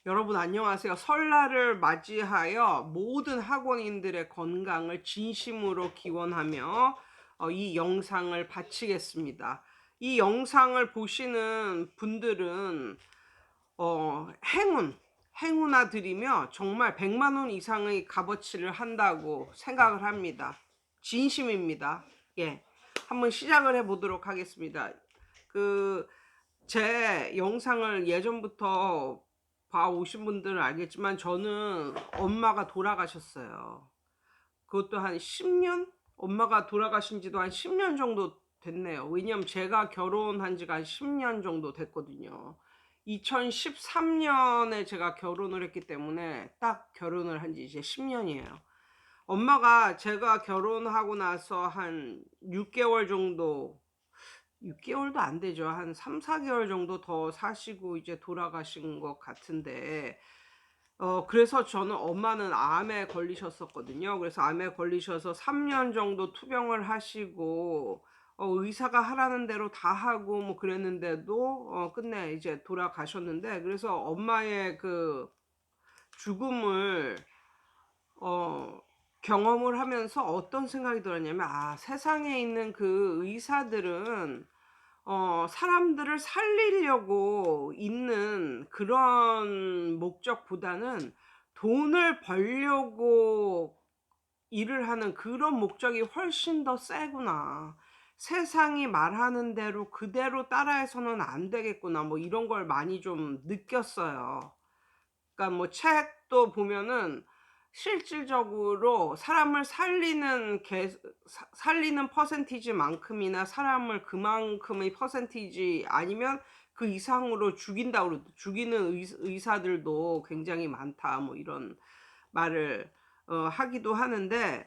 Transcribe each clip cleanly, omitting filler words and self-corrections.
여러분 안녕하세요. 설날을 맞이하여 모든 학원인들의 건강을 진심으로 기원하며 이 영상을 바치겠습니다. 이 영상을 보시는 분들은 행운아 드리며 정말 100만 원 이상의 값어치를 한다고 생각을 합니다. 진심입니다. 예. 한번 시작을 해 보도록 하겠습니다. 제 영상을 예전부터 봐 오신 분들은 알겠지만 저는 엄마가 돌아가셨어요. 그것도 한 10년? 엄마가 돌아가신 지도 한 10년 정도 됐네요. 왜냐면 제가 결혼한 지가 한 10년 정도 됐거든요. 2013년에 제가 결혼을 했기 때문에 딱 결혼을 한 지 이제 10년이에요. 엄마가 제가 결혼하고 나서 한 6개월 정도, 6개월도 안 되죠. 한 3-4개월 정도 더 사시고 이제 돌아가신 것 같은데, 그래서 저는 엄마는 암에 걸리셨었거든요. 그래서 암에 걸리셔서 3년 정도 투병을 하시고, 의사가 하라는 대로 다 하고 뭐 그랬는데도, 끝내 이제 돌아가셨는데, 그래서 엄마의 그 죽음을, 어, 경험을 하면서 어떤 생각이 들었냐면, 아, 세상에 있는 그 의사들은 사람들을 살리려고 있는 그런 목적보다는 돈을 벌려고 일을 하는 그런 목적이 훨씬 더 세구나. 세상이 말하는 대로 그대로 따라해서는 안 되겠구나. 뭐 이런 걸 많이 좀 느꼈어요. 그러니까 뭐 책도 보면은 실질적으로 사람을 살리는 퍼센티지만큼이나 사람을 그만큼의 퍼센티지 아니면 그 이상으로 죽인다고 죽이는 의사들도 굉장히 많다. 뭐 이런 말을 하기도 하는데,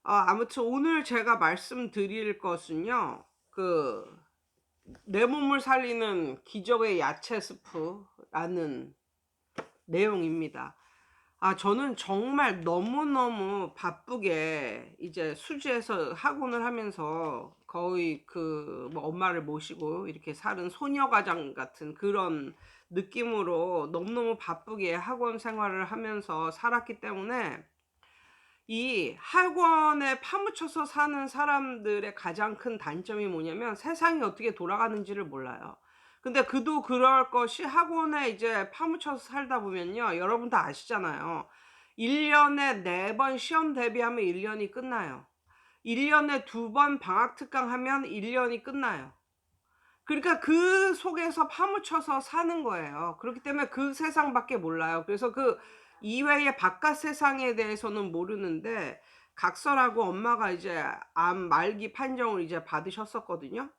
아무튼 오늘 제가 말씀드릴 것은요. 내 몸을 살리는 기적의 야채 스프라는 내용입니다. 저는 정말 너무너무 바쁘게 이제 수지에서 학원을 하면서 거의 뭐 엄마를 모시고 이렇게 사는 소녀가장 같은 그런 느낌으로 너무너무 바쁘게 학원 생활을 하면서 살았기 때문에 이 학원에 파묻혀서 사는 사람들의 가장 큰 단점이 뭐냐면 세상이 어떻게 돌아가는지를 몰라요. 근데 그도 그럴 것이 학원에 이제 파묻혀서 살다 보면요. 여러분 다 아시잖아요. 1년에 4번 시험 대비하면 1년이 끝나요. 1년에 2번 방학 특강하면 1년이 끝나요. 그러니까 그 속에서 파묻혀서 사는 거예요. 그렇기 때문에 그 세상밖에 몰라요. 그래서 그 이외의 바깥 세상에 대해서는 모르는데, 각설하고 엄마가 이제 암 말기 판정을 이제 받으셨었거든요.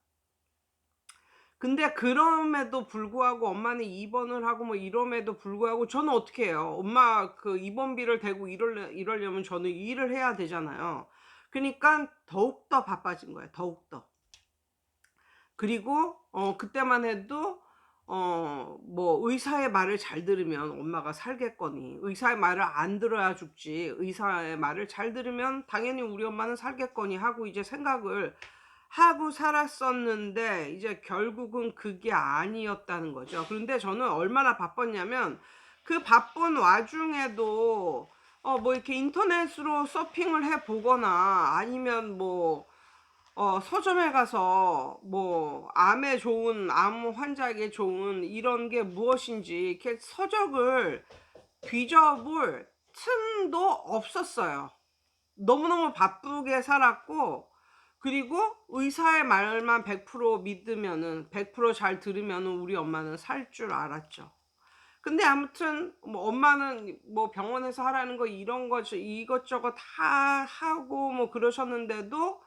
근데 그럼에도 불구하고 엄마는 입원을 하고 뭐 이럼에도 불구하고 저는 어떻게 해요? 엄마 그 입원비를 대고 이러려면 저는 일을 해야 되잖아요. 그러니까 더욱더 바빠진 거예요. 더욱더. 그리고 그때만 해도 뭐 의사의 말을 잘 들으면 엄마가 살겠거니, 의사의 말을 안 들어야 죽지, 의사의 말을 잘 들으면 당연히 우리 엄마는 살겠거니 하고 이제 생각을 하고 살았었는데, 이제 결국은 그게 아니었다는 거죠. 그런데 저는 얼마나 바빴냐면 그 바쁜 와중에도 뭐 이렇게 인터넷으로 서핑을 해 보거나, 아니면 뭐 서점에 가서 뭐 암 환자에게 좋은 이런 게 무엇인지 이렇게 서적을 뒤져볼 틈도 없었어요. 너무너무 바쁘게 살았고, 그리고 의사의 말만 100% 믿으면은, 100%잘 들으면은 우리 엄마는 살 줄 알았죠. 근데 아무튼 뭐 엄마는 뭐 병원에서 하라는 거 이런 거 이것저것 다 하고 뭐 그러셨는데도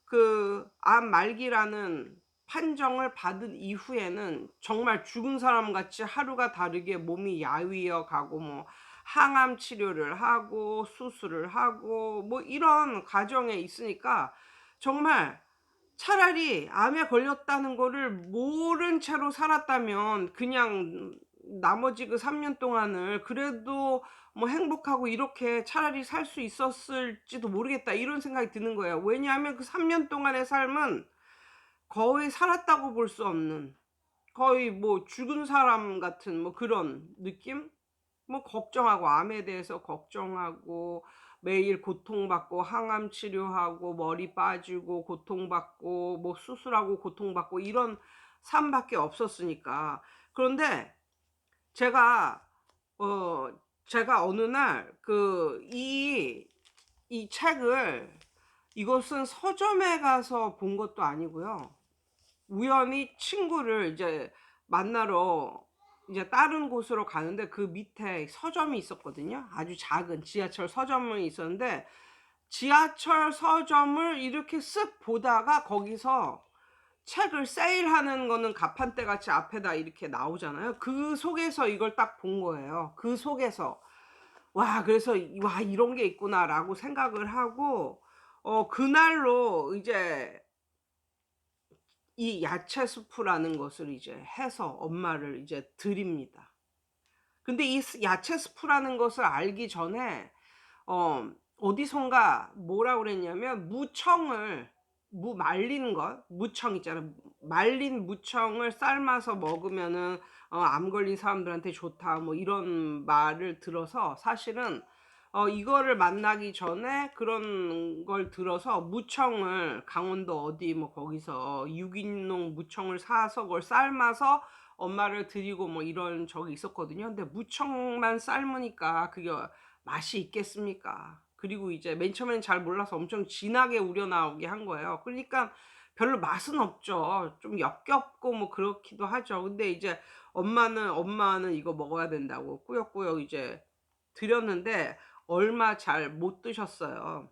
그 암 말기라는 판정을 받은 이후에는 정말 죽은 사람 같이 하루가 다르게 몸이 야위어 가고, 뭐 항암 치료를 하고 수술을 하고 뭐 이런 과정에 있으니까, 정말 차라리 암에 걸렸다는 거를 모른 채로 살았다면 그냥 나머지 그 3년 동안을 그래도 뭐 행복하고 이렇게 차라리 살 수 있었을지도 모르겠다, 이런 생각이 드는 거예요. 왜냐하면 그 3년 동안의 삶은 거의 살았다고 볼 수 없는, 거의 뭐 죽은 사람 같은 뭐 그런 느낌? 뭐 걱정하고 암에 대해서 걱정하고 매일 고통받고 항암 치료하고 머리 빠지고 고통받고 뭐 수술하고 고통받고 이런 삶밖에 없었으니까. 그런데 제가 어 제가 어느 날 이 책을 이것은 서점에 가서 본 것도 아니고요. 우연히 친구를 이제 만나러 이제 다른 곳으로 가는데 그 밑에 서점이 있었거든요. 아주 작은 지하철 서점이 있었는데 지하철 서점을 이렇게 쓱 보다가 거기서 책을 세일하는 거는 가판대 같이 앞에다 이렇게 나오잖아요. 그 속에서 이걸 딱 본 거예요. 그 속에서. 와, 그래서 '와, 이런 게 있구나.'라고 생각을 하고 그날로 이제 이 야채 스프라는 것을 이제 해서 엄마를 이제 드립니다. 근데 이 야채 스프라는 것을 알기 전에 어디선가 뭐라 그랬냐면 무청을 무 말린 것 무청 있잖아요. 말린 무청을 삶아서 먹으면은 "암 걸린 사람들한테 좋다." 뭐 이런 말을 들어서 사실은 이거를 만나기 전에 그런 걸 들어서 무청을 강원도 어디 뭐 거기서 유기농 무청을 사서 그걸 삶아서 엄마를 드리고 뭐 이런 적이 있었거든요. 근데 무청만 삶으니까 그게 맛이 있겠습니까? 그리고 이제 맨 처음에는 잘 몰라서 엄청 진하게 우려 나오게 한 거예요. 그러니까 별로 맛은 없죠. 좀 역겹고 뭐 그렇기도 하죠. 근데 이제 엄마는 이거 먹어야 된다고 꾸역꾸역 이제 드렸는데 얼마 잘 못 드셨어요.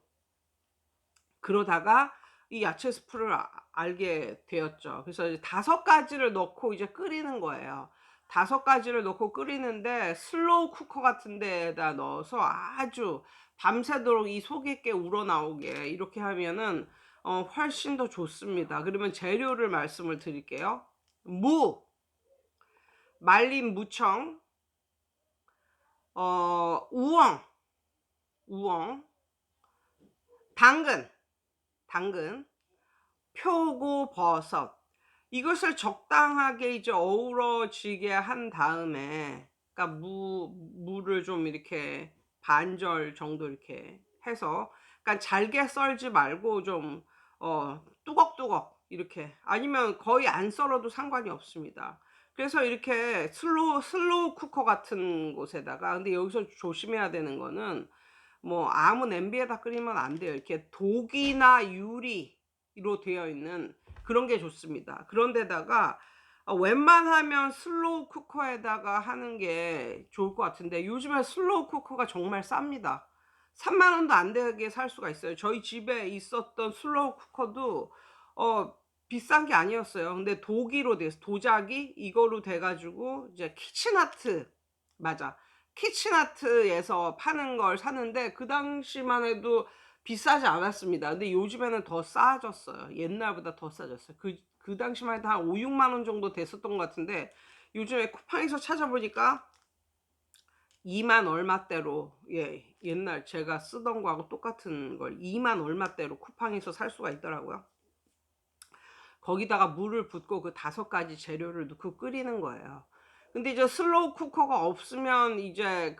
그러다가 이 야채 스프를 알게 되었죠. 그래서 이제 5 가지를 넣고 이제 끓이는 거예요. 5 가지를 넣고 끓이는데 슬로우 쿠커 같은 데에다 넣어서 아주 밤새도록 이 속이 꽤 우러나오게 이렇게 하면은 훨씬 더 좋습니다. 그러면 재료를 말씀을 드릴게요. 무, 말린 무청, 우엉, 우엉, 당근, 당근, 표고버섯 이것을 적당하게 이제 어우러지게 한 다음에 그러니까 무를 좀 이렇게 반절 정도 이렇게 해서 그러니까 잘게 썰지 말고 좀 뚜걱뚜걱 이렇게 아니면 거의 안 썰어도 상관이 없습니다. 그래서 이렇게 슬로우 쿠커 같은 곳에다가 근데 여기서 조심해야 되는 거는 뭐 아무 냄비에다 끓이면 안 돼요. 이렇게 독이나 유리로 되어 있는 그런 게 좋습니다. 그런 데다가 웬만하면 슬로우 쿠커에다가 하는 게 좋을 것 같은데 요즘에 슬로우 쿠커가 정말 쌉니다. 3만 원도 안 되게 살 수가 있어요. 저희 집에 있었던 슬로우 쿠커도 어 비싼 게 아니었어요. 근데 독일로 돼서 도자기 이거로 돼 가지고 이제 키친하트 맞아. 키친하트에서 파는 걸 샀는데 그 당시만 해도 비싸지 않았습니다. 근데 요즘에는 더 싸졌어요. 옛날보다 더 싸졌어요. 그 당시만 해도 한 5-6만원 정도 됐었던 것 같은데 요즘에 쿠팡에서 찾아보니까 2만 얼마대로 옛날 제가 쓰던 거하고 똑같은 걸 2만 얼마대로 쿠팡에서 살 수가 있더라고요. 거기다가 물을 붓고 그 5 가지 재료를 넣고 끓이는 거예요. 근데 이제 슬로우 쿠커가 없으면 이제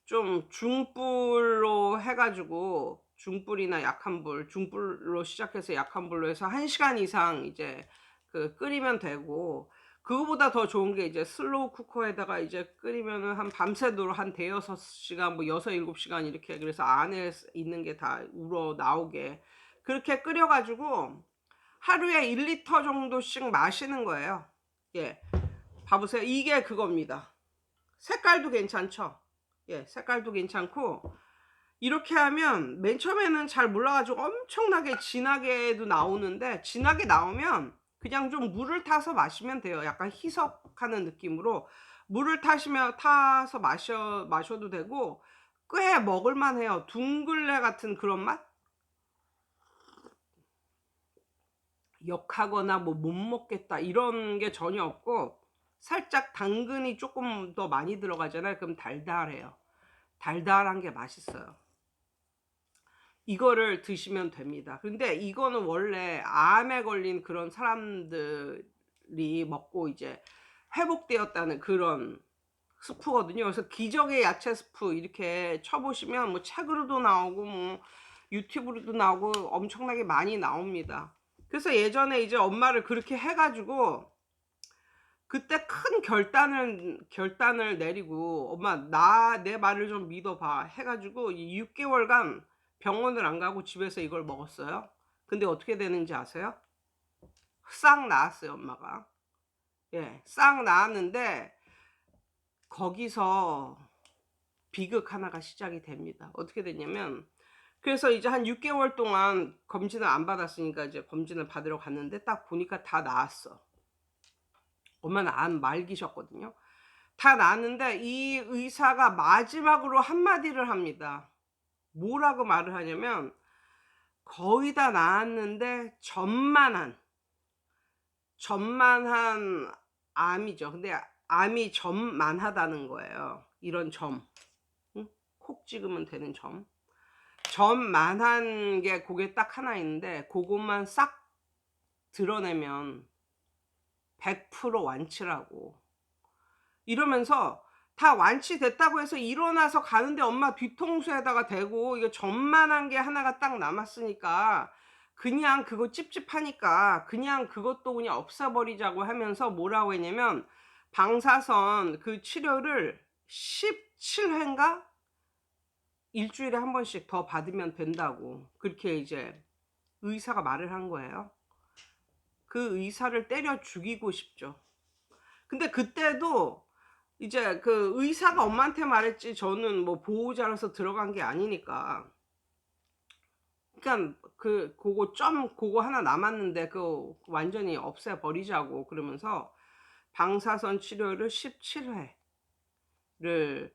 좀 중불로 해 가지고 중불이나 약한 불, 중불로 시작해서 약한 불로 해서 1 시간 이상 이제 끓이면 되고 그거보다 더 좋은 게 이제 슬로우 쿠커에다가 이제 끓이면은 한 밤새도록 한 대여섯 시간 뭐 6-7 시간 이렇게 그래서 안에 있는 게 다 우러나오게 그렇게 끓여 가지고 하루에 1 리터 정도씩 마시는 거예요. 예. 봐 보세요. 이게 그겁니다. 색깔도 괜찮죠? 예. 색깔도 괜찮고 이렇게 하면 맨 처음에는 잘 몰라 가지고 엄청나게 진하게도 나오는데 진하게 나오면 그냥 좀 물을 타서 마시면 돼요. 약간 희석하는 느낌으로 물을 타서 마셔도 되고 꽤 먹을 만해요. 둥글레 같은 그런 맛? 역하거나 뭐 '못 먹겠다.' 이런 게 전혀 없고 살짝 당근이 쪼끔 더 많이 들어가잖아요. 그럼 달달해요. 달달한 게 맛있어요. 이거를 드시면 됩니다. 근데 이거는 원래 암에 걸린 그런 사람들이 혈관들이 먹고 이제 회복되었다는 그런 스프거든요. 그래서 기적의 야채 스프 이렇게 쳐 보시면 뭐 책으로도 나오고 뭐 유튜브로도 나오고 엄청나게 많이 나옵니다. 그래서 예전에 이제 엄마를 그렇게 해 가지고 그때 큰 결단을 내리고 "엄마 내 말을 좀 믿어 봐." 해 가지고 이 6 개월간 병원을 안 가고 집에서 이걸 먹었어요. 근데 어떻게 되는지 아세요? 싹 나았어요 엄마가. 예. 싹 나았는데 거기서 비극 하나가 시작이 됩니다. 어떻게 됐냐면 그래서 이제 한 6 개월 동안 검진을 안 받았으니까 이제 검진을 받으러 갔는데 딱 보니까 다 나았어. 엄마는 암 말기셨거든요. 다 나았는데 이 의사가 마지막으로 한마디를 합니다. 뭐라고 말을 하냐면 거의 다 나았는데 점만한 암이죠. 근데 암이 점만하다는 거예요. 이런 점. 응? 콕 찍으면 되는 점. 점만한 게 고게 딱 하나 있는데 고것만 싹 드러내면 100% 완치라고. 이러면서 다 완치됐다고 해서 일어나서 가는데 엄마 뒤통수에다가 대고 이거 점만한 게 하나가 딱 남았으니까 그냥 그거 찝찝하니까 그냥 그것도 그냥 없애버리자고 하면서 뭐라고 했냐면 방사선 그 치료를 17회인가 일주일에 한 번씩 더 받으면 된다고 그렇게 이제 의사가 말을 한 거예요. 그 의사를 때려 죽이고 싶죠. 근데 그때도 이제 그 의사가 엄마한테 말했지 저는 뭐 보호자로서 들어간 게 아니니까. 그러니까 고거 하나 남았는데 그거 완전히 없애 버리자고 그러면서 방사선 치료를 17회를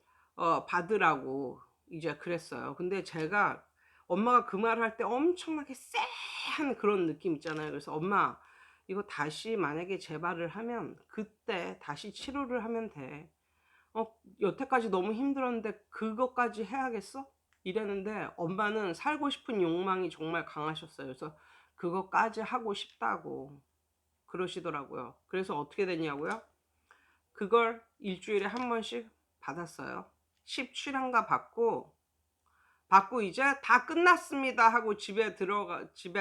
받으라고 이제 그랬어요. 근데 제가 엄마가 그 말을 할 때 엄청나게 쎄한 그런 느낌 있잖아요. 그래서 "엄마 이거 다시 만약에 재발을 하면 그때 다시 치료를 하면 돼. 여태까지 너무 힘들었는데 그것까지 해야겠어?" 이랬는데 엄마는 살고 싶은 욕망이 정말 강하셨어요. 그래서 그것까지 하고 싶다고 그러시더라고요. 그래서 어떻게 됐냐고요? 그걸 일주일에 한 번씩 받았어요. 17회인가 받고 이제 "다 끝났습니다." 하고 집에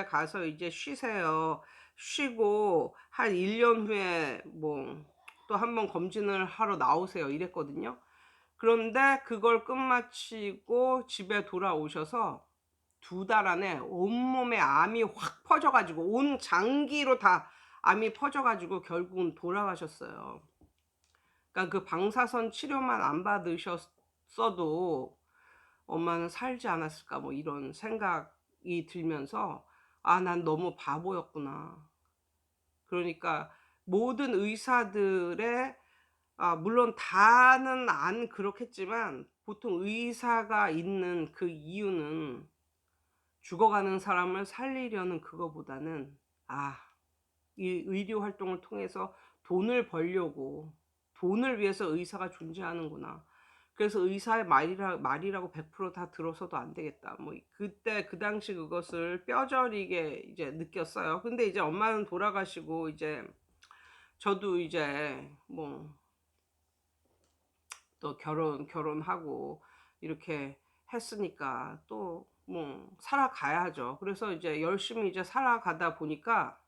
가서 이제 쉬세요. 쉬고 한 1년 후에 뭐 또 한번 검진을 하러 나오세요 이랬거든요. 그런데 그걸 끝마치고 집에 돌아오셔서 2달 안에 온몸에 암이 확 퍼져 가지고 온 장기로 다 암이 퍼져 가지고 결국은 돌아가셨어요. 그러니까 그 방사선 치료만 안 받으셨어도 '엄마는 살지 않았을까.' 뭐 이런 생각이 들면서 '아 난 너무 바보였구나.' 그러니까 모든 의사들의 물론 다는 안 그렇겠지만 보통 의사가 있는 그 이유는 죽어가는 사람을 살리려는 그거보다는 이 의료 활동을 통해서 돈을 벌려고 '돈을 위해서 의사가 존재하는구나.' 그래서 '의사의 말이라고 100%다 들어서도 안 되겠다.' 뭐 그때 그 당시 그것을 뼈저리게 이제 느꼈어요. 근데 이제 엄마는 돌아가시고 이제 저도 이제 뭐 또 결혼하고 이렇게 했으니까 또 뭐 살아가야죠. 그래서 이제 열심히 이제 살아가다 보니까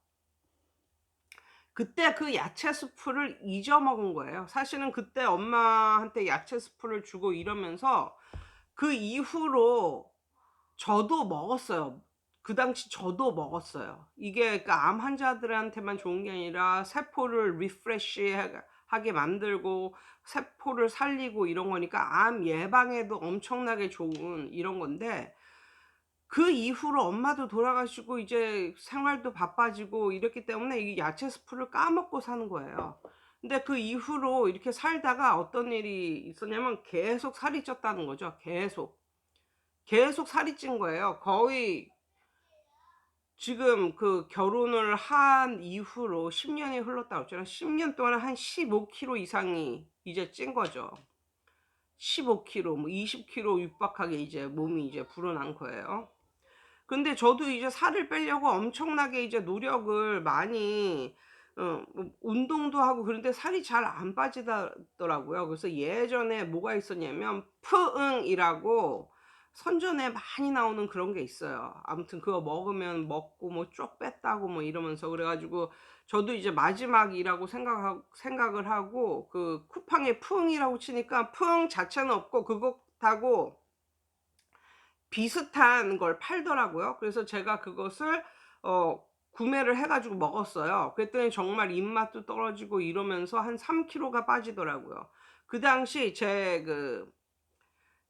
그때 그 야채 스프를 잊어먹은 거예요. 사실은 그때 엄마한테 야채 스프를 주고 이러면서 그 이후로 저도 먹었어요. 그 당시 저도 먹었어요. 이게 그러니까 암 환자들한테만 좋은 게 아니라 세포를 리프레시 하게 만들고 세포를 살리고 이런 거니까 암 예방에도 엄청나게 좋은 이런 건데 그 이후로 엄마도 돌아가시고 이제 생활도 바빠지고 이랬기 때문에 이 야채 스프를 까먹고 사는 거예요. 근데 그 이후로 이렇게 살다가 어떤 일이 있었냐면 계속 살이 쪘다는 거죠. 계속 살이 찐 거예요. 거의 지금 그 결혼을 한 이후로 10 년이 흘렀다고 했잖아요. 10년 동안에 한 15 킬로 이상이 이제 찐 거죠. 15 킬로 뭐 20 킬로 육박하게 이제 몸이 이제 불어난 거예요. 근데 저도 이제 살을 빼려고 엄청나게 이제 노력을 많이 뭐 운동도 하고 그런데 살이 잘 안 빠지더라고요. 그래서 예전에 뭐가 있었냐면 푸응이라고 선전에 많이 나오는 그런 게 있어요. 아무튼 그거 먹으면 먹고 뭐 쪽 뺐다고 뭐 이러면서 그래 가지고 저도 이제 마지막이라고 생각을 하고 그 쿠팡에 푸응이라고 치니까 푸응 자체는 없고 그것하고 비슷한 걸 팔더라고요. 그래서 제가 그것을 구매를 해 가지고 먹었어요. 그랬더니 정말 입맛도 떨어지고 이러면서 한 3 킬로가 빠지더라고요. 그 당시 제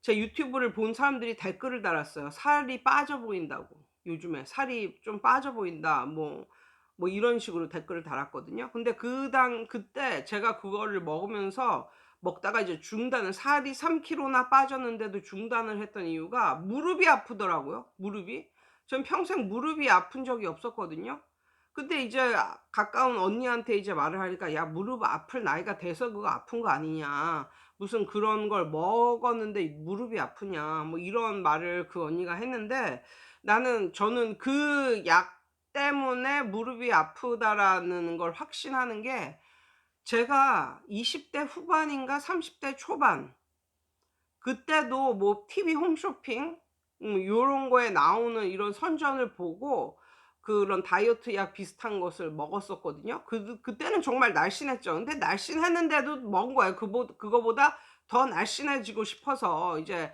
유튜브를 본 사람들이 댓글을 달았어요. "살이 빠져 보인다."고. 요즘에 "살이 좀 빠져 보인다." 뭐 이런 식으로 댓글을 달았거든요. 근데 그때 제가 그거를 먹다가 이제 중단을 살이 3 킬로나 빠졌는데도 중단을 했던 이유가 무릎이 아프더라고요, 무릎이. 전 평생 무릎이 아픈 적이 없었거든요. 근데 이제 가까운 언니한테 이제 말을 하니까 "야 무릎 아플 나이가 돼서 그거 아픈 거 아니냐. 무슨 그런 걸 먹었는데 무릎이 아프냐." 뭐 이런 말을 그 언니가 했는데 저는 그 약 때문에 '무릎이 아프다.'라는 걸 확신하는 게 제가 20대 후반인가 30대 초반 그때도 뭐 TV 홈쇼핑 요런 거에 나오는 이런 선전을 보고 그런 다이어트 약 비슷한 것을 먹었었거든요. 그때는 정말 날씬했죠. 근데 날씬했는데도 먹은 거예요. 그거보다 더 날씬해지고 싶어서 이제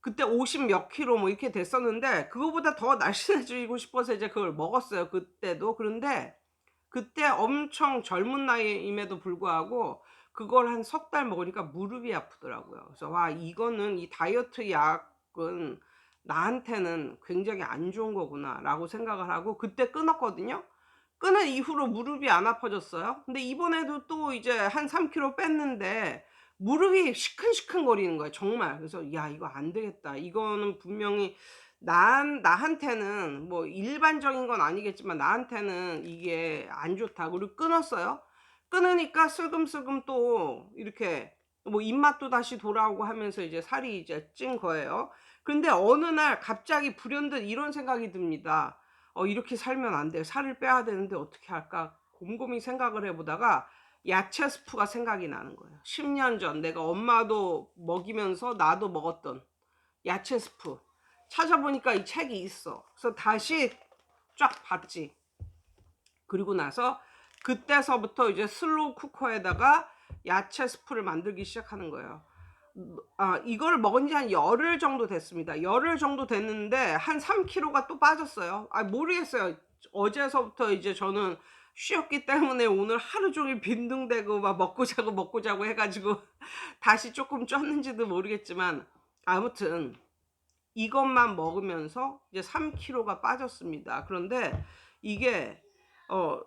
그때 50 몇 킬로 뭐 이렇게 됐었는데 그거보다 더 날씬해지고 싶어서 이제 그걸 먹었어요 그때도. 그런데 그때 엄청 젊은 나이임에도 불구하고 그걸 한 석 달 먹으니까 무릎이 아프더라고요. 그래서 '와 이거는 이 다이어트 약은 나한테는 굉장히 안 좋은 거구나.'라고 생각을 하고 그때 끊었거든요. 끊은 이후로 무릎이 안 아파졌어요. 근데 이번에도 또 이제 한 3 킬로 뺐는데 무릎이 시큰시큰거리는 거예요 정말. 그래서 '야 이거 안 되겠다. 이거는 분명히 나한테는 뭐 일반적인 건 아니겠지만 나한테는 이게 안 좋다.' 그리고 끊었어요. 끊으니까 슬금슬금 또 이렇게 뭐 입맛도 다시 돌아오고 하면서 이제 살이 이제 찐 거예요. 근데 어느 날 갑자기 불현듯 이런 생각이 듭니다. '이렇게 살면 안 돼. 살을 빼야 되는데 어떻게 할까?' 곰곰이 생각을 해 보다가 야채 스프가 생각이 나는 거예요. 10년 전 내가 엄마도 먹이면서 나도 먹었던 야채 스프. 찾아보니까 이 책이 있어. 그래서 다시 쫙 봤지. 그리고 나서 그때서부터 이제 슬로우 쿠커에다가 야채 스프를 만들기 시작하는 거예요. 이거를 먹은 지 한 열흘 정도 됐습니다. 열흘 정도 됐는데 한 3 킬로가 또 빠졌어요. 모르겠어요. 어제서부터 이제 저는 쉬었기 때문에 오늘 하루 종일 빈둥대고 막 먹고 자고 해 가지고 다시 쪼끔 쪘는지도 모르겠지만 아무튼 이것만 먹으면서 이제 3 킬로가 빠졌습니다. 그런데 이게 어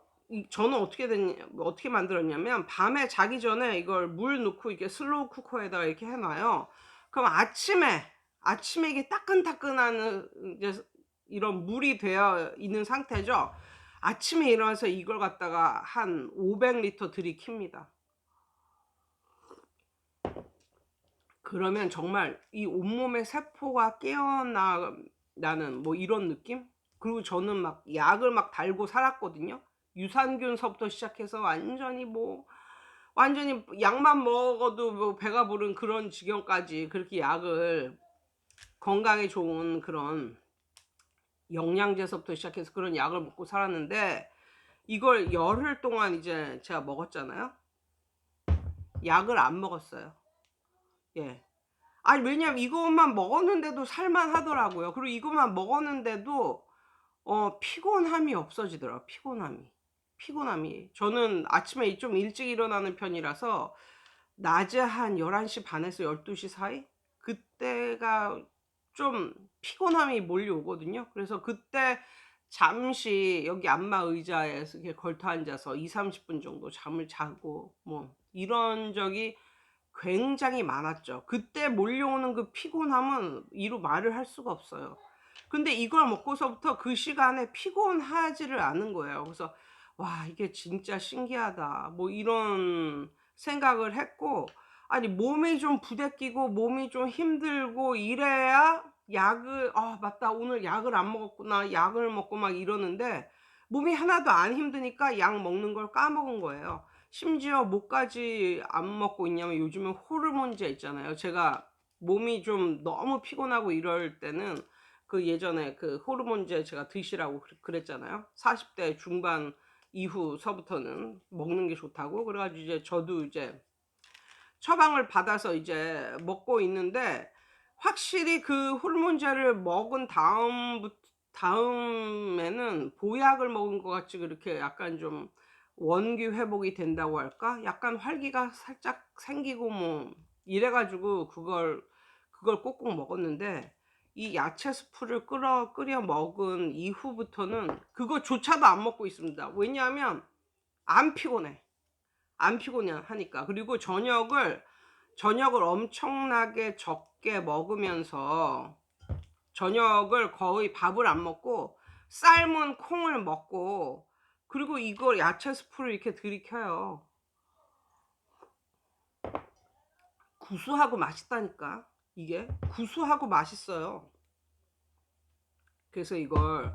저는 어떻게 만들었냐면 밤에 자기 전에 이걸 물 넣고 이렇게 슬로우 쿠커에다가 이렇게 해 놔요. 그럼 아침에 이게 따끈따끈한 이제 이런 물이 되어 있는 상태죠. 아침에 일어나서 이걸 갖다가 한 500 리터 들이킵니다. 그러면 정말 이 온몸의 세포가 깨어나는 뭐 이런 느낌? 그리고 저는 막 약을 막 달고 살았거든요. 유산균서부터 시작해서 완전히 약만 먹어도 뭐 배가 부른 그런 지경까지 그렇게 약을 건강에 좋은 그런 영양제서부터 시작해서 그런 약을 먹고 살았는데 이걸 열흘 동안 이제 제가 먹었잖아요. 약을 안 먹었어요. 예. 아니 왜냐면 이것만 먹었는데도 살만 하더라고요. 그리고 이것만 먹었는데도 피곤함이 없어지더라고요, 피곤함이. 저는 아침에 좀 일찍 일어나는 편이라서 낮에 한 11시 반에서 12시 사이 그때가 좀 피곤함이 몰려오거든요. 그래서 그때 잠시 여기 안마 의자에 이렇게 걸터 앉아서 20-30분 정도 잠을 자고 뭐 이런 적이 굉장히 많았죠. 그때 몰려오는 그 피곤함은 이루 말을 할 수가 없어요. 근데 이걸 먹고서부터 그 시간에 피곤하지를 않은 거예요. 그래서 '와 이게 진짜 신기하다.' 뭐 이런 생각을 했고 아니 몸이 좀 부대끼고 몸이 좀 힘들고 이래야 약을 '아 맞다. 오늘 약을 안 먹었구나.' 약을 먹고 막 이러는데 몸이 하나도 안 힘드니까 약 먹는 걸 까먹은 거예요. 심지어 뭐까지 안 먹고 있냐면 요즘에 호르몬제 있잖아요. 제가 몸이 좀 너무 피곤하고 이럴 때는 그 예전에 그 호르몬제 제가 드시라고 그랬잖아요. 40대 중반 이후서부터는 먹는 게 좋다고. 그래 가지고 이제 저도 이제 처방을 받아서 이제 먹고 있는데, 확실히 그 호르몬제를 먹은 다음에는 보약을 먹은 것 같이 그렇게 약간 좀 원기 회복이 된다고 할까? 약간 활기가 살짝 생기고 뭐 이래 가지고 그걸 꼭꼭 먹었는데, 이 야채 스프를 끓여 먹은 이후부터는 그거조차도 안 먹고 있습니다. 왜냐하면 안 피곤해. 안 피곤해 하니까. 그리고 저녁을 엄청나게 적게 먹으면서 저녁을 거의 밥을 안 먹고 삶은 콩을 먹고, 그리고 이걸 야채 스프를 이렇게 들이켜요. 구수하고 맛있다니까. 이게 구수하고 맛있어요. 그래서 이걸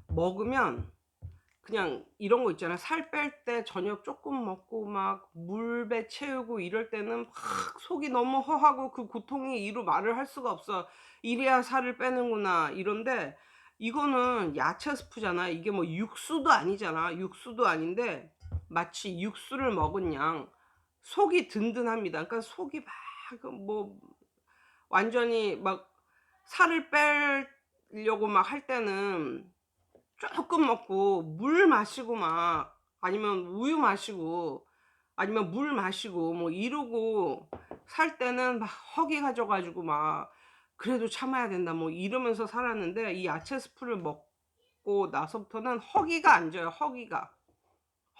먹으면 그냥 이런 거 있잖아요. 살 뺄 때 저녁 쪼끔 먹고 막 물배 채우고 이럴 때는 막 속이 너무 허하고 그 고통이 이루 말을 할 수가 없어. '이래야 살을 빼는구나.' 이런데, 이거는 야채 스프잖아. 이게 뭐 육수도 아니잖아. 육수도 아닌데 마치 육수를 먹은 양 속이 든든합니다. 그러니까 속이 막 그 뭐 완전히 막 살을 빼려고 막 할 때는 쪼끔 먹고 물 마시고 막 아니면 우유 마시고 아니면 물 마시고 뭐 이러고 살 때는 막 허기가 져 가지고 막 '그래도 참아야 된다.' 뭐 이러면서 살았는데, 이 야채 스프를 먹고 나서부터는 허기가 안 져요, 허기가.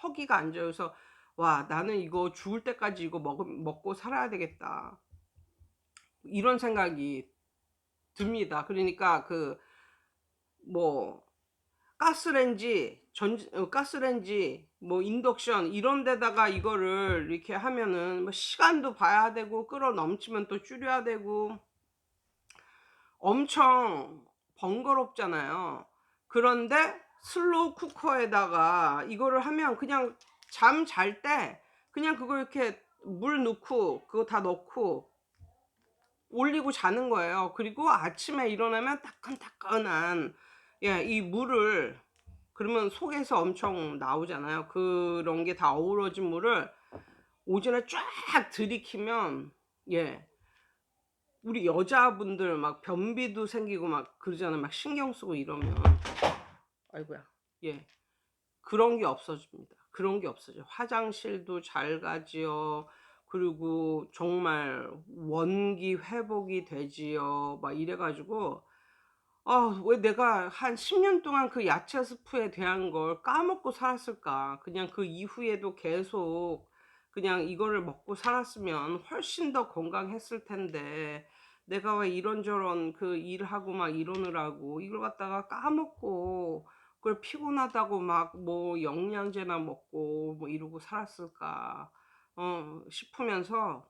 허기가 안 져요. 그래서 '와, 나는 이거 죽을 때까지 이거 먹고 살아야 되겠다.' 이런 생각이 듭니다. 그러니까 그 뭐 가스레인지 뭐 인덕션 이런 데다가 이거를 이렇게 하면은 뭐 시간도 봐야 되고 끓어 넘치면 또 줄여야 되고 엄청 번거롭잖아요. 그런데 슬로우 쿠커에다가 이거를 하면 그냥 잠 잘 때 그냥 그거 이렇게 물 넣고 그거 다 넣고 올리고 자는 거예요. 그리고 아침에 일어나면 따끈따끈한, 이 물을, 그러면 속에서 엄청 나오잖아요. 그런 게 다 어우러진 물을 오전에 쫙 들이키면, 예, 우리 여자분들 막 변비도 생기고 막 그러잖아요. 막 신경 쓰고 이러면. 아이고야. 예. 그런 게 없어집니다. 그런 게 없어져요. 화장실도 잘 가지요. 그리고 정말 원기 회복이 되지요. 막 이래 가지고 왜 내가 한 10년 동안 그 야채 스프에 대한 걸 까먹고 살았을까. 그냥 그 이후에도 계속 그냥 이거를 먹고 살았으면 훨씬 더 건강했을 텐데, 내가 왜 이런저런 그 일하고 막 이러느라고 이걸 갖다가 까먹고 그걸 피곤하다고 막 뭐 영양제나 먹고 뭐 이러고 살았을까 싶으면서,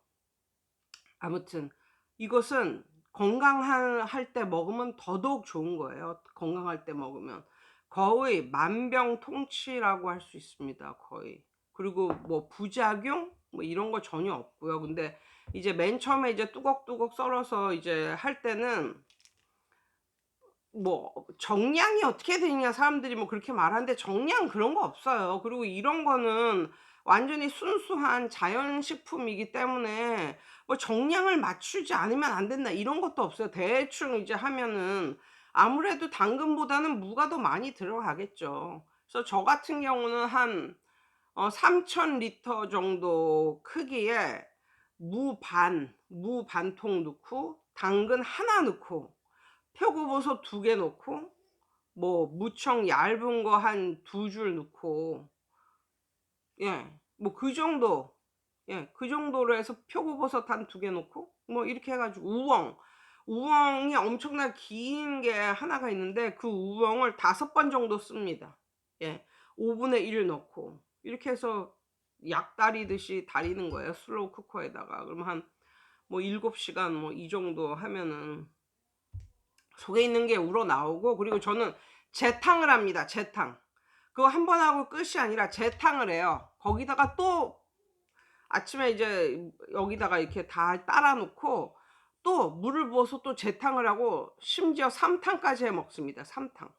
아무튼 이것은 건강할 할 때 먹으면 더더욱 좋은 거예요. 건강할 때 먹으면 거의 만병통치라고 할 수 있습니다, 거의. 그리고 뭐 부작용 뭐 이런 거 전혀 없고요. 근데 이제 맨 처음에 이제 뚜걱뚜걱 썰어서 이제 할 때는 뭐 정량이 어떻게 되느냐 사람들이 뭐 그렇게 말하는데, 정량 그런 거 없어요. 그리고 이런 거는 완전히 순수한 자연식품이기 때문에 뭐 '정량을 맞추지 않으면 안 된다.' 이런 것도 없어요. 대충 이제 하면은 아무래도 당근보다는 무가 더 많이 들어가겠죠. 그래서 저 같은 경우는 한 3,000 리터 정도 크기에 무 반 통 넣고 당근 하나 넣고 표고버섯 2개 넣고 뭐 무청 얇은 거 한 2줄 넣고, 뭐 그 정도, 그 정도로 해서 표고버섯 한 2개 넣고 뭐 이렇게 해 가지고 우엉이 엄청나게 긴 게 하나가 있는데 그 우엉을 5번 정도 씁니다. 예. 5분의 1 넣고 이렇게 해서 약 다리듯이 다리는 거예요, 슬로우 쿠커에다가. 그럼 한 뭐 7 시간 뭐 이 정도 하면은 속에 있는 게 우러나오고, 그리고 저는 재탕을 합니다, 재탕. 그거 한 번 하고 끝이 아니라 재탕을 해요. 거기다가 또 아침에 이제 여기다가 이렇게 다 따라 놓고 또 물을 부어서 또 재탕을 하고 심지어 3 탕까지 해 먹습니다, 3 탕.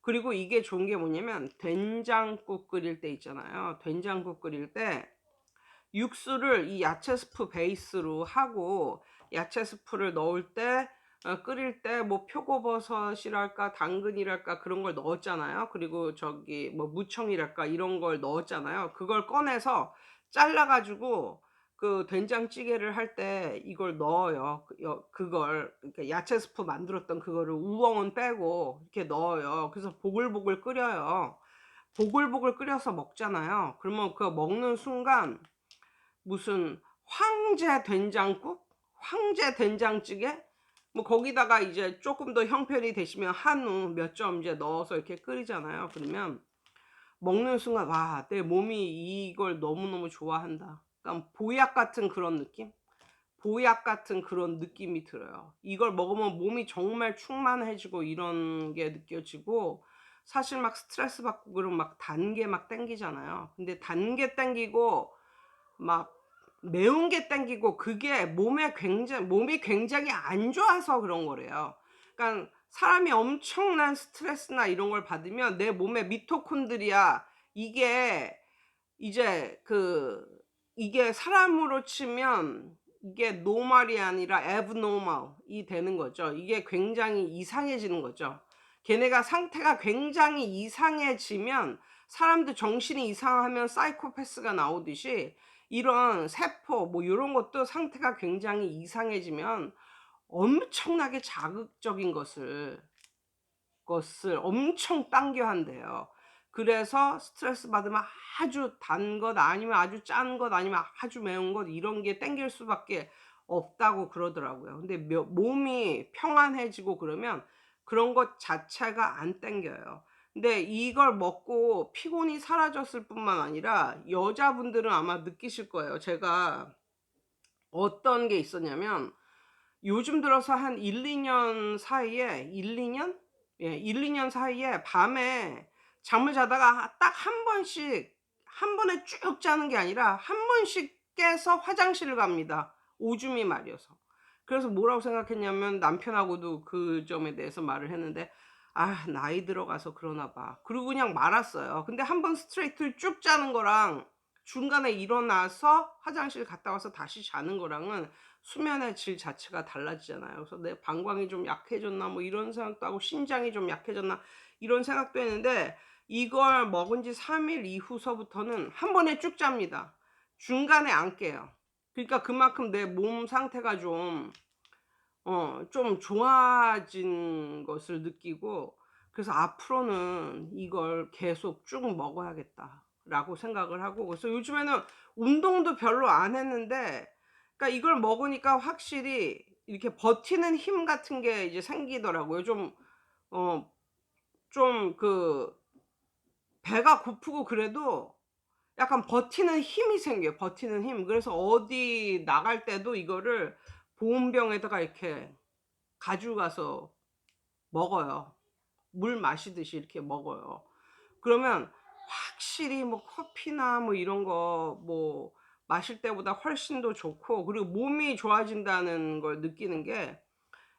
그리고 이게 좋은 게 뭐냐면 된장국 끓일 때 있잖아요. 된장국 끓일 때 육수를 이 야채 스프 베이스로 하고 야채 스프를 넣을 때 끓일 때 뭐 표고버섯이랄까 당근이랄까 그런 걸 넣었잖아요. 그리고 저기 뭐 무청이랄까 이런 걸 넣었잖아요. 그걸 꺼내서 잘라 가지고 그 된장찌개를 할 때 이걸 넣어요. 그걸 그러니까 야채 스프 만들었던 그거를 우엉은 빼고 이렇게 넣어요. 그래서 보글보글 끓여요. 보글보글 끓여서 먹잖아요. 그러면 그거 먹는 순간 무슨 황제 된장국? 황제 된장찌개? 뭐 거기다가 이제 조금 더 형편이 되시면 한우 몇 점 이제 넣어서 이렇게 끓이잖아요. 그러면 먹는 순간 '와 내 몸이 이걸 너무너무 좋아한다.' 그러니까 보약 같은 그런 느낌? 보약 같은 그런 느낌이 들어요. 이걸 먹으면 몸이 정말 충만해지고 이런 게 느껴지고 사실 막 스트레스 받고 그러면 막 단 게 막 땡기잖아요. 근데 단 게 땡기고 막 매운 게 땡기고 그게 몸이 굉장히 안 좋아서 그런 거래요. 그러니까 사람이 엄청난 스트레스나 이런 걸 받으면 내 몸의 미토콘드리아 이게 이제 이게 사람으로 치면 이게 노멀이 아니라 abnormal이 되는 거죠. 이게 굉장히 이상해지는 거죠. 걔네가 상태가 굉장히 이상해지면 사람도 정신이 이상하면 사이코패스가 나오듯이 이런 세포 뭐 요런 것도 상태가 굉장히 이상해지면 엄청나게 자극적인 것을 엄청 당겨 한대요. 그래서 스트레스 받으면 아주 단 것 아니면 아주 짠 것 아니면 아주 매운 것 이런 게 땡길 수밖에 없다고 그러더라고요. 근데 몸이 평안해지고 그러면 그런 것 자체가 안 땡겨요. 근데 이걸 먹고 피곤이 사라졌을 뿐만 아니라 여자분들은 아마 느끼실 거예요. 제가 어떤 게 있었냐면 요즘 들어서 한 1-2년 사이에 1-2 년? 예 1-2년 사이에 밤에 잠을 자다가 딱 한 번씩 한 번에 쭉 자는 게 아니라 한 번씩 깨서 화장실을 갑니다, 오줌이 마려서. 그래서 뭐라고 생각했냐면 남편하고도 그 점에 대해서 말을 했는데 "아 나이 들어가서 그러나 봐." 그러고 그냥 말았어요. 근데 한 번 스트레이트를 쭉 자는 거랑 중간에 일어나서 화장실 갔다 와서 다시 자는 거랑은 수면의 질 자체가 달라지잖아요. 그래서 '내 방광이 좀 약해졌나?' 뭐 이런 생각도 하고 '심장이 좀 약해졌나?' 이런 생각도 했는데 이걸 먹은 지 3일 이후서부터는 한 번에 쭉 잡니다. 중간에 안 깨요. 그러니까 그만큼 내 몸 상태가 좀 좋아진 것을 느끼고 그래서 '앞으로는 이걸 계속 쭉 먹어야겠다.'라고 생각을 하고 그래서 요즘에는 운동도 별로 안 했는데 그러니까 이걸 먹으니까 확실히 이렇게 버티는 힘 같은 게 이제 생기더라고요. 어 좀 배가 고프고 그래도 약간 버티는 힘이 생겨요, 버티는 힘. 그래서 어디 나갈 때도 이거를 보온병에다가 이렇게 가지고 가서 먹어요. 물 마시듯이 이렇게 먹어요. 그러면 확실히 뭐 커피나 뭐 이런 거 뭐 마실 때보다 훨씬 더 좋고 그리고 몸이 좋아진다는 걸 느끼는 게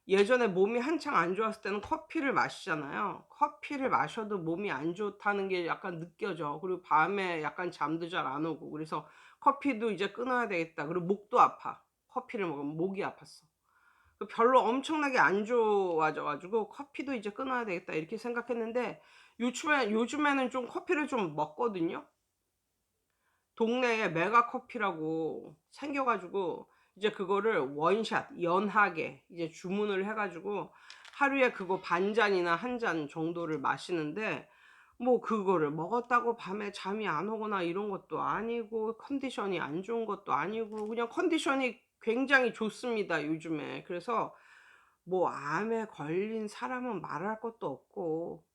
예전에 몸이 한창 안 좋았을 때는 커피를 마시잖아요. 커피를 마셔도 몸이 안 좋다는 게 약간 느껴져. 그리고 밤에 약간 잠도 잘 안 오고 그래서 '커피도 이제 끊어야 되겠다.' 그리고 목도 아파. 커피를 먹으면 목이 아팠어. 별로 엄청나게 안 좋아져 가지고 '커피도 이제 끊어야 되겠다.' 이렇게 생각했는데 요즘에는 좀 커피를 좀 먹거든요. 동네에 메가커피라고 생겨 가지고 이제 그거를 원샷 연하게 이제 주문을 해 가지고 하루에 그거 반 잔이나 한 잔 정도를 마시는데 뭐 그거를 먹었다고 밤에 잠이 안 오거나 이런 것도 아니고 컨디션이 안 좋은 것도 아니고 그냥 컨디션이 굉장히 좋습니다, 요즘에. 그래서 뭐 암에 걸린 사람은 말할 것도 없고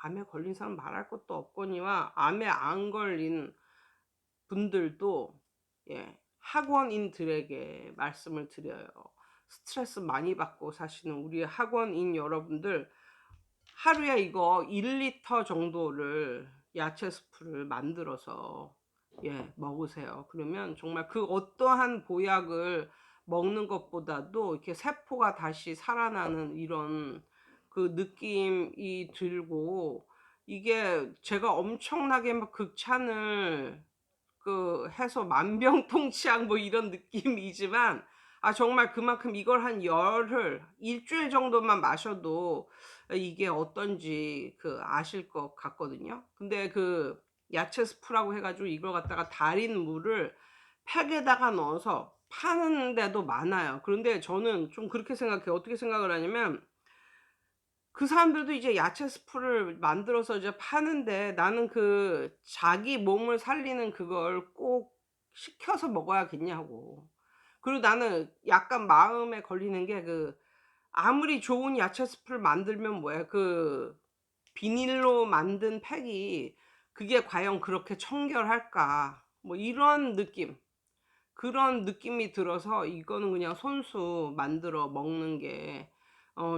암에 걸린 사람은 말할 것도 없거니와 암에 안 걸린 분들도 학원인들에게 말씀을 드려요. 스트레스 많이 받고 사시는 우리 학원인 여러분들 하루에 이거 1리터 정도를 야채 스프를 만들어서 먹으세요. 그러면 정말 그 어떠한 보약을 먹는 것보다도 이렇게 세포가 다시 살아나는 이런 그 느낌이 들고, 이게 제가 엄청나게 막 극찬을 해서 만병통치약 뭐 이런 느낌이지만, 정말 그만큼 이걸 한 열흘, 일 주일 정도만 마셔도 이게 어떤지 아실 것 같거든요. 근데 야채 스프라고 해 가지고 이걸 갖다가 달인 물을 팩에다가 넣어서 파는 데도 많아요. 그런데 저는 좀 그렇게 생각해요. 어떻게 생각을 하냐면, 그 사람들도 이제 야채 스프를 만들어서 이제 파는데, 나는 자기 몸을 살리는 그걸 꼭 시켜서 먹어야겠냐고. 그리고 나는 약간 마음에 걸리는 게, 아무리 좋은 야채 스프를 만들면 뭐야, 비닐로 만든 팩이 그게 과연 그렇게 청결할까? 뭐 이런 느낌. 그런 느낌이 들어서 이거는 그냥 손수 만들어 먹는 게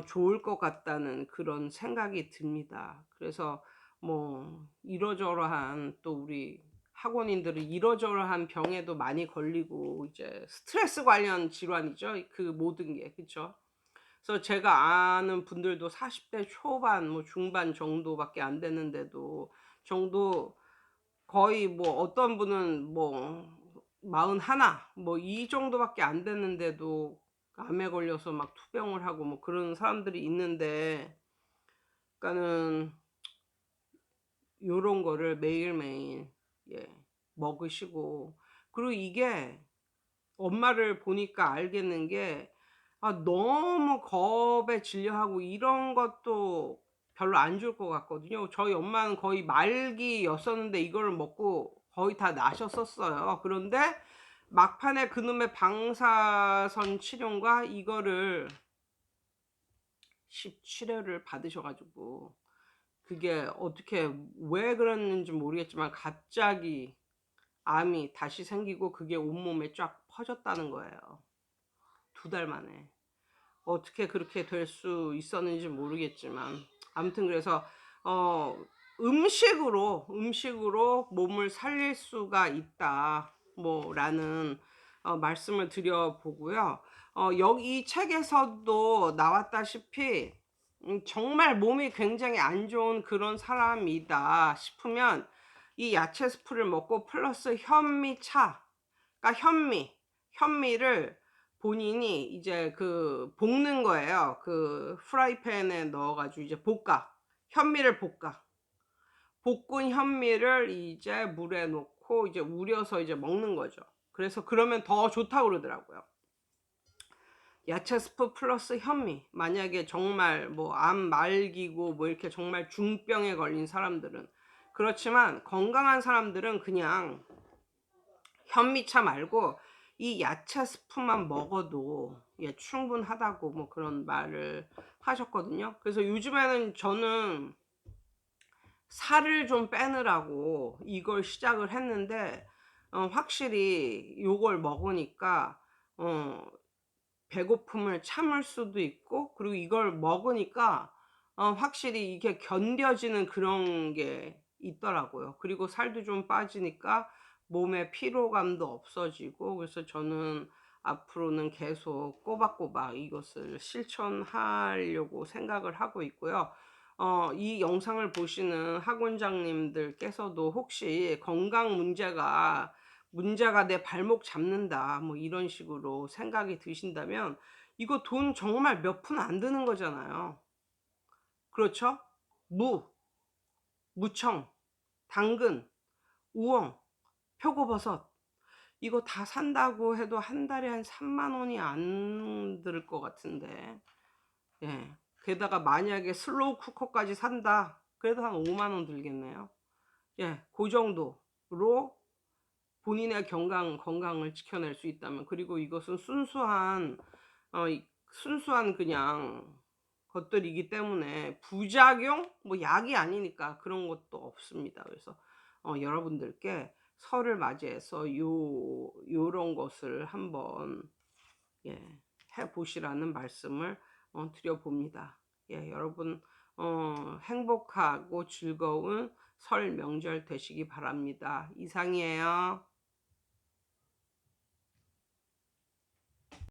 좋을 것 같다는 그런 생각이 듭니다. 그래서 뭐 이러저러한, 또 우리 학원인들은 이러저러한 병에도 많이 걸리고, 이제 스트레스 관련 질환이죠, 그 모든 게. 그쵸? 그래서 제가 아는 분들도 40대 초반 뭐 중반 정도밖에 안 됐는데도, 정도 거의 뭐 어떤 분은 뭐 41 뭐 이 정도밖에 안 됐는데도 암에 걸려서 막 투병을 하고 뭐 그런 사람들이 있는데, 그러니까는 요런 거를 매일매일 예 먹으시고, 그리고 이게 엄마를 보니까 알겠는 게, 너무 겁에 질려하고 이런 것도 별로 안 좋을 것 같거든요. 저희 엄마는 거의 말기였었는데 이거를 먹고 거의 다 나셨었어요. 그런데 막판에 그놈의 방사선 치료인가 이거를 17회를 받으셔 가지고, 그게 어떻게 왜 그랬는지 모르겠지만 갑자기 암이 다시 생기고 그게 온몸에 쫙 퍼졌다는 거예요. 2달 만에. 어떻게 그렇게 될 수 있었는지 모르겠지만, 아무튼 그래서 어 음식으로 몸을 살릴 수가 있다 뭐 라는 말씀을 드려 보고요. 여기 이 책에서도 나왔다시피 정말 몸이 굉장히 안 좋은 그런 사람이다 싶으면 이 야채 스프를 먹고 플러스 현미차, 그러니까 현미를 본인이 이제 볶는 거예요. 프라이팬에 넣어 가지고 이제 현미를 볶은 현미를 이제 물에 넣고 이제 우려서 이제 먹는 거죠. 그래서 그러면 더 좋다고 그러더라고요. 야채 스프 플러스 현미. 만약에 정말 뭐 암 말기고 뭐 이렇게 정말 중병에 걸린 사람들은, 그렇지만 건강한 사람들은 그냥 현미차 말고 이 야채 스프만 먹어도 충분하다고 뭐 그런 말을 하셨거든요. 그래서 요즘에는 저는 살을 좀 빼느라고 이걸 시작을 했는데, 확실히 요걸 먹으니까 어 배고픔을 참을 수도 있고, 그리고 이걸 먹으니까 확실히 이게 견뎌지는 그런 게 있더라고요. 그리고 살도 좀 빠지니까 몸에 피로감도 없어지고, 그래서 저는 앞으로는 계속 꼬박꼬박 이것을 실천하려고 생각을 하고 있고요. 이 영상을 보시는 학원장님들께서도 혹시 건강 문제가 '내 발목 잡는다.' 뭐 이런 식으로 생각이 드신다면, 이거 돈 정말 몇 푼 안 드는 거잖아요. 그렇죠? 무, 무청, 당근, 우엉, 표고버섯, 이거 다 산다고 해도 한 달에 한 3만 원이 안 들 것 같은데. 예. 게다가 만약에 슬로우 쿠커까지 산다 그래도 한 5만 원 들겠네요. 예. 고 정도로 본인의 건강을 지켜낼 수 있다면, 그리고 이것은 순수한 그냥 것들이기 때문에 부작용 뭐 약이 아니니까 그런 것도 없습니다. 그래서 여러분들께 설을 맞이해서 요런 것을 한번 해 보시라는 말씀을 드려 봅니다. 여러분 행복하고 즐거운 설 명절 되시기 바랍니다. 이상이에요.